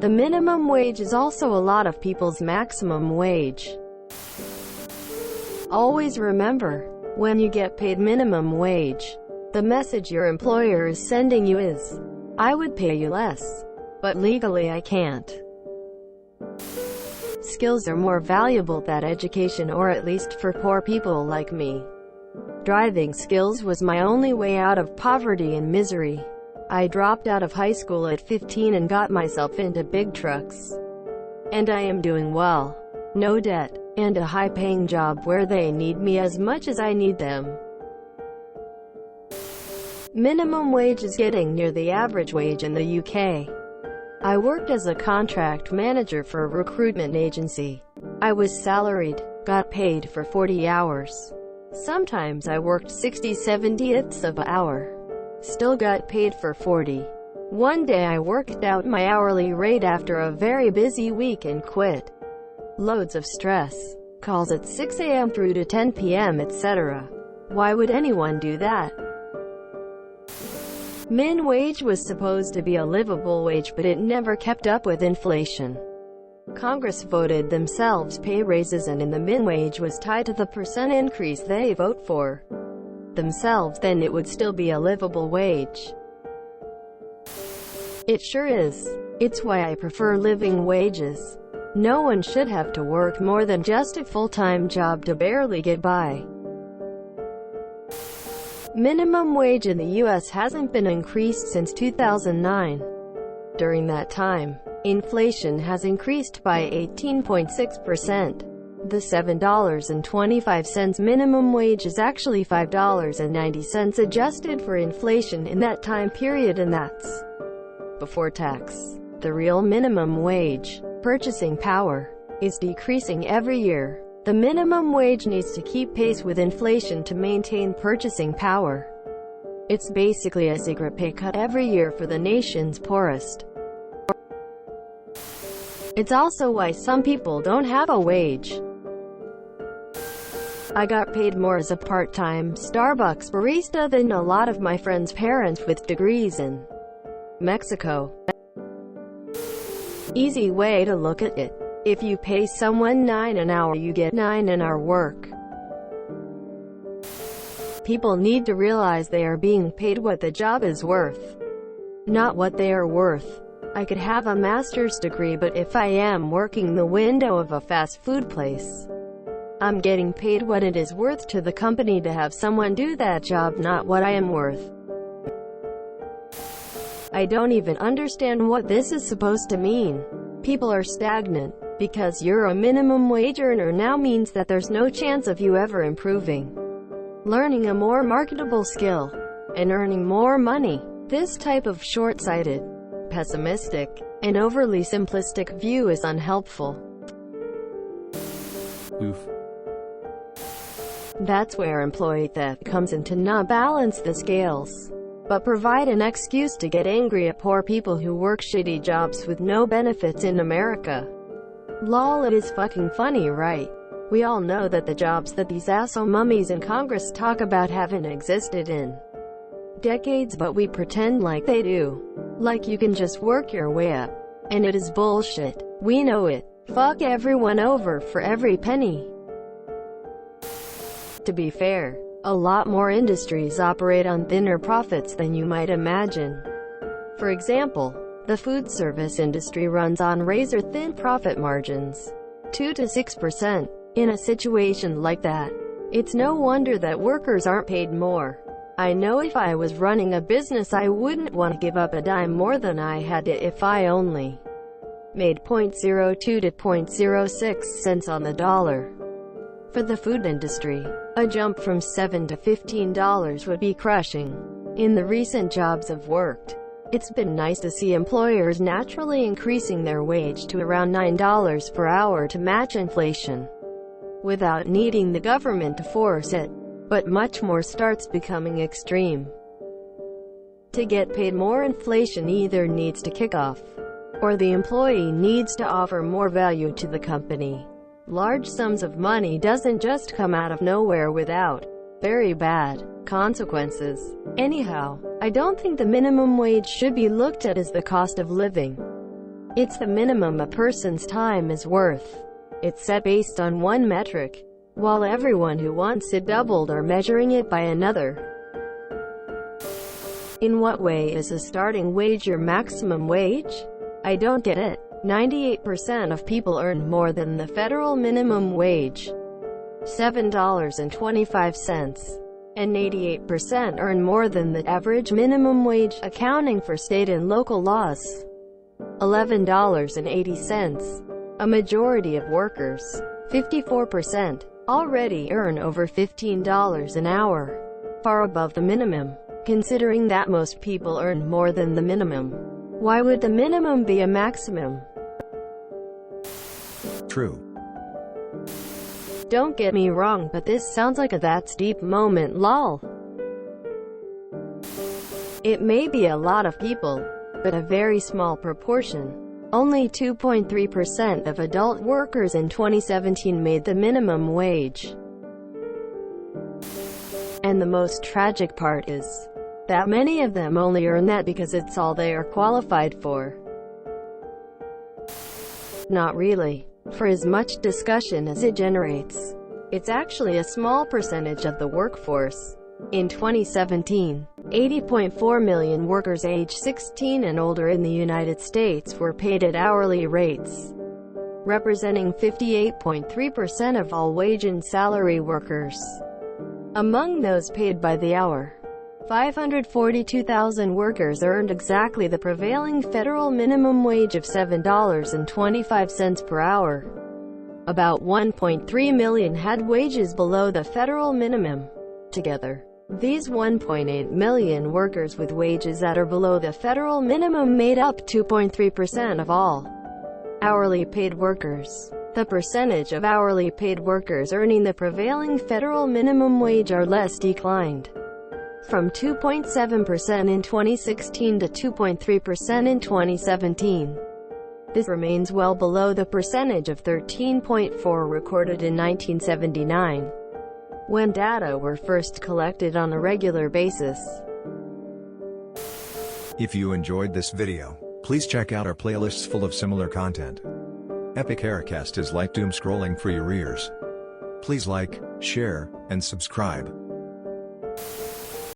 The minimum wage is also a lot of people's maximum wage. Always remember, when you get paid minimum wage, the message your employer is sending you is, I would pay you less, but legally I can't. Skills are more valuable than education, or at least for poor people like me. Driving skills was my only way out of poverty and misery. I dropped out of high school at 15 and got myself into big trucks. And I am doing well. No debt, and a high-paying job where they need me as much as I need them. Minimum wage is getting near the average wage in the UK. I worked as a contract manager for a recruitment agency. I was salaried, got paid for 40 hours. Sometimes I worked 60-70ths of an hour. Still got paid for 40. One day I worked out my hourly rate after a very busy week and quit. Loads of stress. Calls at 6 a.m. through to 10 p.m. etc. Why would anyone do that? Min wage was supposed to be a livable wage, but it never kept up with inflation. Congress voted themselves pay raises, and in the min wage was tied to the percent increase they vote for themselves, then it would still be a livable wage. It sure is. It's why I prefer living wages. No one should have to work more than just a full-time job to barely get by. Minimum wage in the U.S. hasn't been increased since 2009. During that time, inflation has increased by 18.6%. The $7.25 minimum wage is actually $5.90 adjusted for inflation in that time period, and that's before tax. The real minimum wage, purchasing power, is decreasing every year. The minimum wage needs to keep pace with inflation to maintain purchasing power. It's basically a secret pay cut every year for the nation's poorest. It's also why some people don't have a wage. I got paid more as a part-time Starbucks barista than a lot of my friends' parents with degrees in Mexico. Easy way to look at it. If you pay someone $9 an hour, you get $9 an hour work. People need to realize they are being paid what the job is worth, not what they are worth. I could have a master's degree, but if I am working the window of a fast food place, I'm getting paid what it is worth to the company to have someone do that job, not what I am worth. I don't even understand what this is supposed to mean. People are stagnant. Because you're a minimum wage earner now means that there's no chance of you ever improving, learning a more marketable skill, and earning more money. This type of short-sighted, pessimistic, and overly simplistic view is unhelpful. Oof. That's where employee theft comes in, to not balance the scales, but provide an excuse to get angry at poor people who work shitty jobs with no benefits in America. Lol, it is fucking funny, right? We all know that the jobs that these asshole mummies in Congress talk about haven't existed in decades, but we pretend like they do. Like you can just work your way up. And it is bullshit. We know it. Fuck everyone over for every penny. To be fair, a lot more industries operate on thinner profits than you might imagine. For example, the food service industry runs on razor-thin profit margins, 2 to 6%. In a situation like that, it's no wonder that workers aren't paid more. I know if I was running a business I wouldn't want to give up a dime more than I had to if I only made 0.02 to 0.06 cents on the dollar. For the food industry, a jump from $7 to $15 would be crushing. In the recent jobs I've worked, it's been nice to see employers naturally increasing their wage to around $9 per hour to match inflation, without needing the government to force it. But much more starts becoming extreme. To get paid more, inflation either needs to kick off, or the employee needs to offer more value to the company. Large sums of money doesn't just come out of nowhere without very bad consequences. Anyhow, I don't think the minimum wage should be looked at as the cost of living. It's the minimum a person's time is worth. It's set based on one metric, while everyone who wants it doubled are measuring it by another. In what way is a starting wage your maximum wage? I don't get it. 98% of people earn more than the federal minimum wage, $7.25, and 88% earn more than the average minimum wage, accounting for state and local laws, $11.80. A majority of workers, 54%, already earn over $15 an hour, far above the minimum. Considering that most people earn more than the minimum, why would the minimum be a maximum? True. Don't get me wrong, but this sounds like a "that's deep" moment, lol. It may be a lot of people, but a very small proportion. Only 2.3% of adult workers in 2017 made the minimum wage. And the most tragic part is that many of them only earn that because it's all they are qualified for. Not really. For as much discussion as it generates, it's actually a small percentage of the workforce. In 2017, 80.4 million workers age 16 and older in the United States were paid at hourly rates, representing 58.3% of all wage and salary workers. Among those paid by the hour, 542,000 workers earned exactly the prevailing federal minimum wage of $7.25 per hour. About 1.3 million had wages below the federal minimum. Together, these 1.8 million workers with wages that are below the federal minimum made up 2.3% of all hourly paid workers. The percentage of hourly paid workers earning the prevailing federal minimum wage or less declined from 2.7% in 2016 to 2.3% in 2017. This remains well below the percentage of 13.4% recorded in 1979, when data were first collected on a regular basis. If you enjoyed this video, please check out our playlists full of similar content. Epic Haircast is like doom scrolling for your ears. Please like, share, and subscribe.